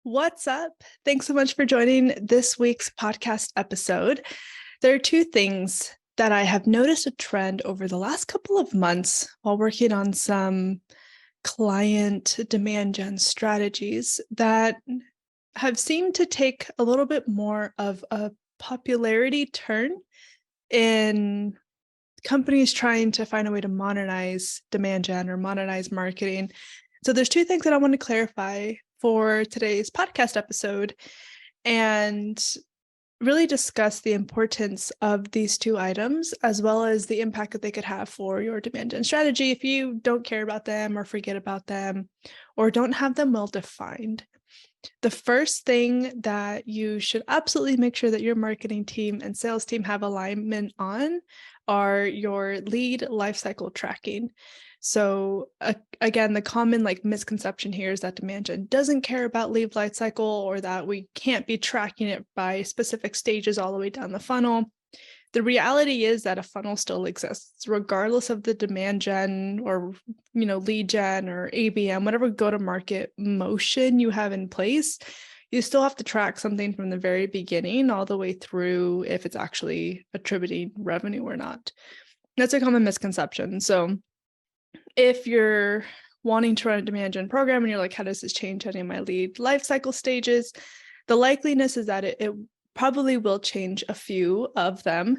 What's up? Thanks so much for joining this week's podcast episode. There are two things that I have noticed a trend over the last couple of months while working on some client demand gen strategies that have seemed to take a little bit more of a popularity turn in companies trying to find a way to modernize demand gen or modernize marketing. So there's two things that I want to clarify for today's podcast episode and really discuss the importance of these two items, as well as the impact that they could have for your demand gen strategy if you don't care about them or forget about them or don't have them well defined. The first thing that you should absolutely make sure that your marketing team and sales team have alignment on are your lead lifecycle tracking. So again, the common misconception here is that demand gen doesn't care about lead lifecycle, or that we can't be tracking it by specific stages all the way down the funnel. The reality is that a funnel still exists, regardless of the demand gen or lead gen or ABM, whatever go-to-market motion you have in place. You still have to track something from the very beginning all the way through if it's actually attributing revenue or not. That's a common misconception. So if you're wanting to run a demand gen program and you're like, how does this change any of my lead lifecycle stages? The likeliness is that it probably will change a few of them.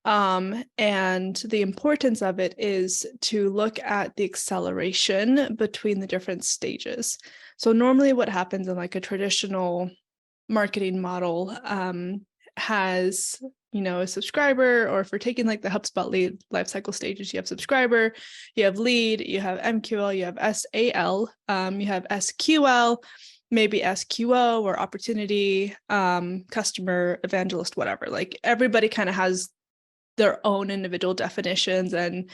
And the importance of it is to look at the acceleration between the different stages. So normally what happens in like a traditional marketing model has a subscriber, or if we're taking like the HubSpot lead lifecycle stages, you have subscriber, you have lead, you have MQL, you have SAL, you have SQL, maybe SQO or opportunity, customer, evangelist, whatever. Like everybody kind of has their own individual definitions and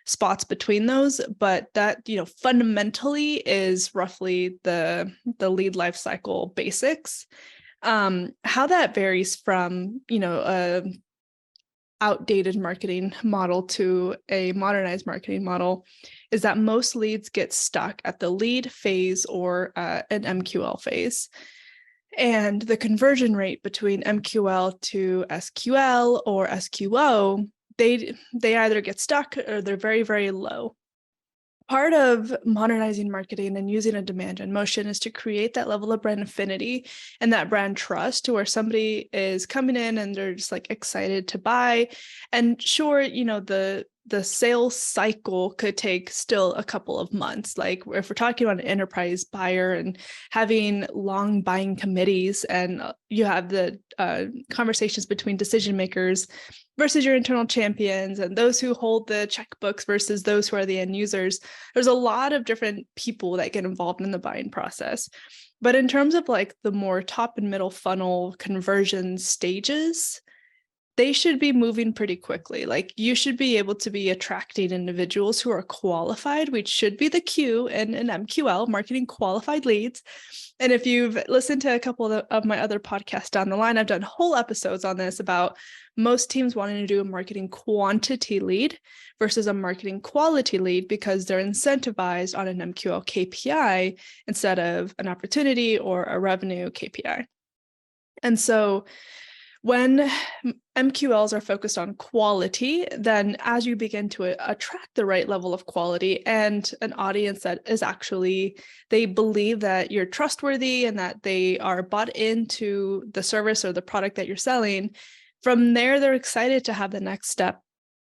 spots between those, but that fundamentally is roughly the lead lifecycle basics. How that varies from a outdated marketing model to a modernized marketing model is that most leads get stuck at the lead phase or an MQL phase. And the conversion rate between MQL to SQL or SQO, they either get stuck or they're very, very low. Part of modernizing marketing and using a demand gen motion is to create that level of brand affinity and that brand trust to where somebody is coming in and they're just like excited to buy. And sure, the sales cycle could take still a couple of months. Like if we're talking about an enterprise buyer and having long buying committees, and you have the conversations between decision makers versus your internal champions and those who hold the checkbooks versus those who are the end users, there's a lot of different people that get involved in the buying process. But in terms of like the more top and middle funnel conversion stages, they should be moving pretty quickly. Like you should be able to be attracting individuals who are qualified, which should be the Q in an MQL, marketing qualified leads. And if you've listened to a couple of my other podcasts down the line, I've done whole episodes on this about most teams wanting to do a marketing quantity lead versus a marketing quality lead because they're incentivized on an MQL KPI instead of an opportunity or a revenue KPI. And so when MQLs are focused on quality, then as you begin to attract the right level of quality and an audience that is actually, they believe that you're trustworthy and that they are bought into the service or the product that you're selling, from there, they're excited to have the next step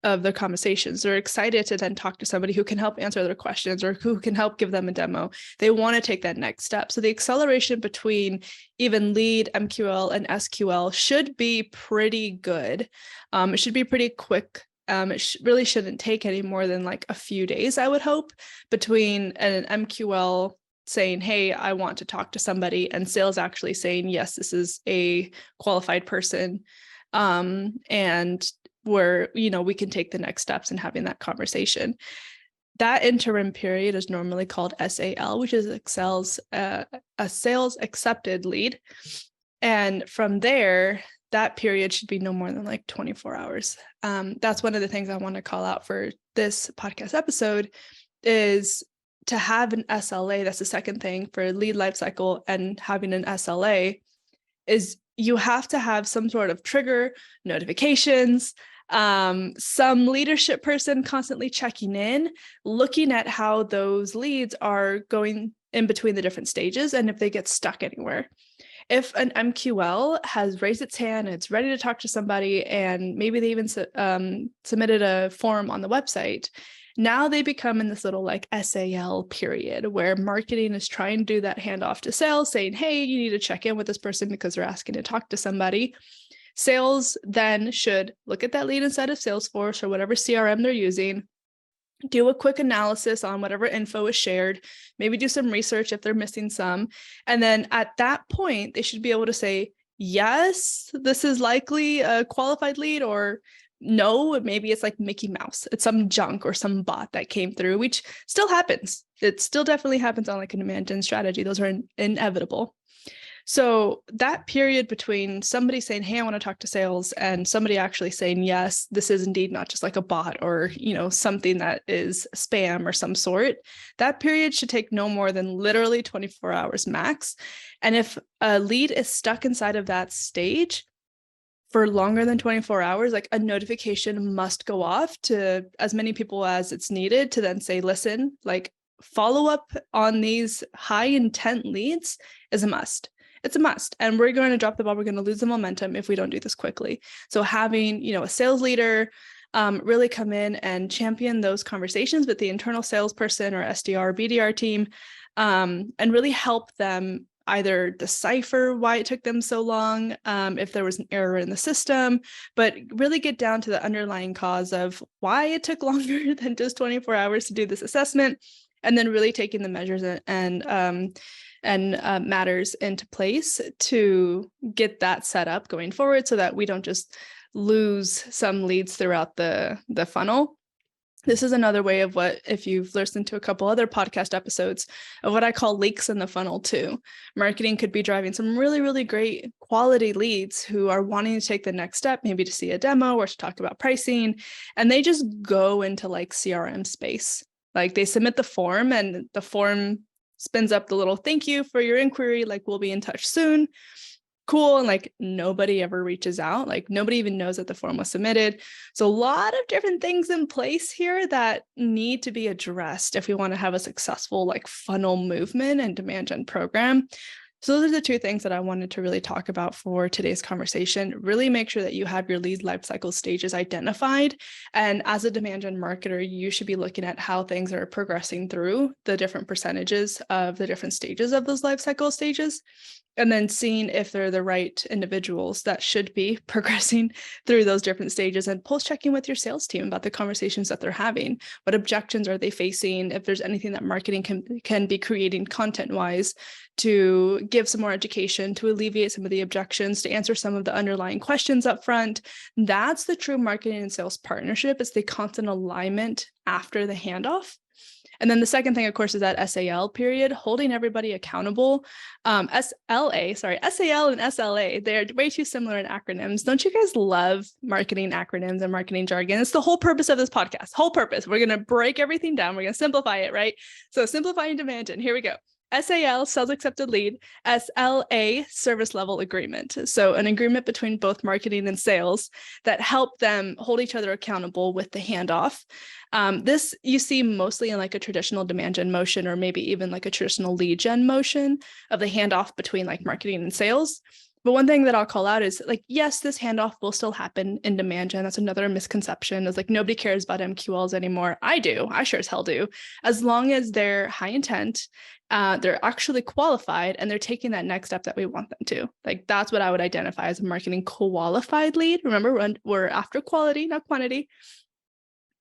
of the conversations. They're excited to then talk to somebody who can help answer their questions or who can help give them a demo. They want to take that next step. So the acceleration between even lead, MQL, and SQL should be pretty good. It should be pretty quick. It really shouldn't take any more than like a few days, I would hope, between an MQL saying, hey, I want to talk to somebody, and sales actually saying, yes, this is a qualified person. And where, we can take the next steps in having that conversation. That interim period is normally called SAL, which is a sales accepted lead. And from there, that period should be no more than like 24 hours. That's one of the things I want to call out for this podcast episode is to have an SLA, that's the second thing for lead lifecycle and having an SLA, is you have to have some sort of trigger, notifications, some leadership person constantly checking in, looking at how those leads are going in between the different stages and if they get stuck anywhere. If an MQL has raised its hand, it's ready to talk to somebody, and maybe they even submitted a form on the website, now they become in this little like SAL period where marketing is trying to do that handoff to sales, saying, hey, you need to check in with this person because they're asking to talk to somebody. Sales then should look at that lead inside of Salesforce or whatever CRM they're using, do a quick analysis on whatever info is shared, maybe do some research if they're missing some. And then at that point, they should be able to say, yes, this is likely a qualified lead, or no, maybe it's like Mickey Mouse. It's some junk or some bot that came through, which still happens. It still definitely happens on like a demand gen strategy. Those are inevitable. So that period between somebody saying, hey, I want to talk to sales, and somebody actually saying, yes, this is indeed not just like a bot or, something that is spam or some sort, that period should take no more than literally 24 hours max. And if a lead is stuck inside of that stage for longer than 24 hours, like a notification must go off to as many people as it's needed to then say, listen, like follow up on these high intent leads is a must. It's a must. And we're going to drop the ball. We're going to lose the momentum if we don't do this quickly. So having, a sales leader really come in and champion those conversations with the internal salesperson or SDR or BDR team, and really help them either decipher why it took them so long, if there was an error in the system, but really get down to the underlying cause of why it took longer than just 24 hours to do this assessment, and then really taking the measures and matters into place to get that set up going forward so that we don't just lose some leads throughout the funnel. This is another way of what, if you've listened to a couple other podcast episodes, of what I call leaks in the funnel too. Marketing could be driving some really, really great quality leads who are wanting to take the next step, maybe to see a demo or to talk about pricing, and they just go into like CRM space. Like they submit the form and the form spins up the little thank you for your inquiry, like we'll be in touch soon. Cool. And like nobody ever reaches out, like nobody even knows that the form was submitted. So a lot of different things in place here that need to be addressed if we want to have a successful like funnel movement and demand gen program. So those are the two things that I wanted to really talk about for today's conversation. Really make sure that you have your lead lifecycle stages identified. And as a demand gen marketer, you should be looking at how things are progressing through the different percentages of the different stages of those lifecycle stages, and then seeing if they're the right individuals that should be progressing through those different stages, and pulse checking with your sales team about the conversations that they're having. What objections are they facing? If there's anything that marketing can be creating content-wise to give some more education, to alleviate some of the objections, to answer some of the underlying questions up front. That's the true marketing and sales partnership. It's the constant alignment after the handoff. And then the second thing, of course, is that SAL period, holding everybody accountable. SAL and SLA, they're way too similar in acronyms. Don't you guys love marketing acronyms and marketing jargon? It's the whole purpose of this podcast, whole purpose. We're going to break everything down. We're going to simplify it, right? So simplifying demand gen, here we go. SAL, sales accepted lead, SLA, service level agreement. So an agreement between both marketing and sales that help them hold each other accountable with the handoff. This you see mostly in like a traditional demand gen motion, or maybe even like a traditional lead gen motion of the handoff between like marketing and sales. But one thing that I'll call out is like, yes, this handoff will still happen in demand gen. That's another misconception, is like nobody cares about MQLs anymore. I do. I sure as hell do. As long as they're high intent, they're actually qualified, and they're taking that next step that we want them to. Like that's what I would identify as a marketing qualified lead. Remember, we're after quality, not quantity.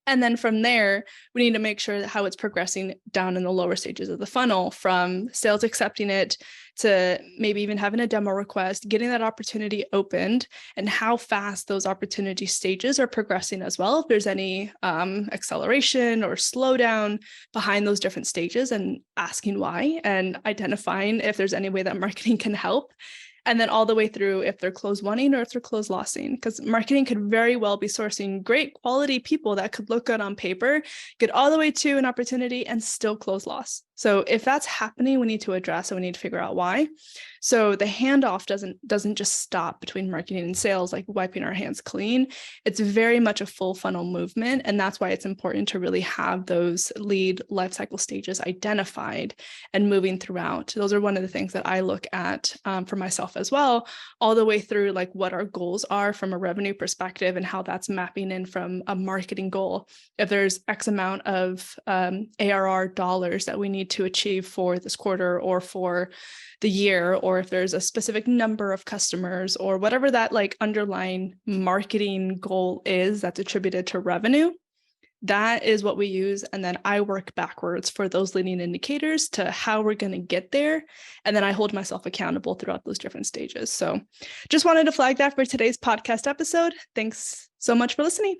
And then from there, we need to make sure that how it's progressing down in the lower stages of the funnel, from sales accepting it to maybe even having a demo request, getting that opportunity opened, and how fast those opportunity stages are progressing as well. If there's any acceleration or slowdown behind those different stages, and asking why, and identifying if there's any way that marketing can help. And then all the way through if they're close wanting or if they're close lossing, because marketing could very well be sourcing great quality people that could look good on paper, get all the way to an opportunity and still close loss. So if that's happening, we need to address and we need to figure out why. So the handoff doesn't just stop between marketing and sales, like wiping our hands clean. It's very much a full funnel movement. And that's why it's important to really have those lead lifecycle stages identified and moving throughout. Those are one of the things that I look at for myself as well, all the way through like what our goals are from a revenue perspective and how that's mapping in from a marketing goal. If there's X amount of ARR dollars that we need to achieve for this quarter or for the year, or if there's a specific number of customers or whatever that like underlying marketing goal is that's attributed to revenue, that is what we use. And then I work backwards for those leading indicators to how we're going to get there. And then I hold myself accountable throughout those different stages. So just wanted to flag that for today's podcast episode. Thanks so much for listening.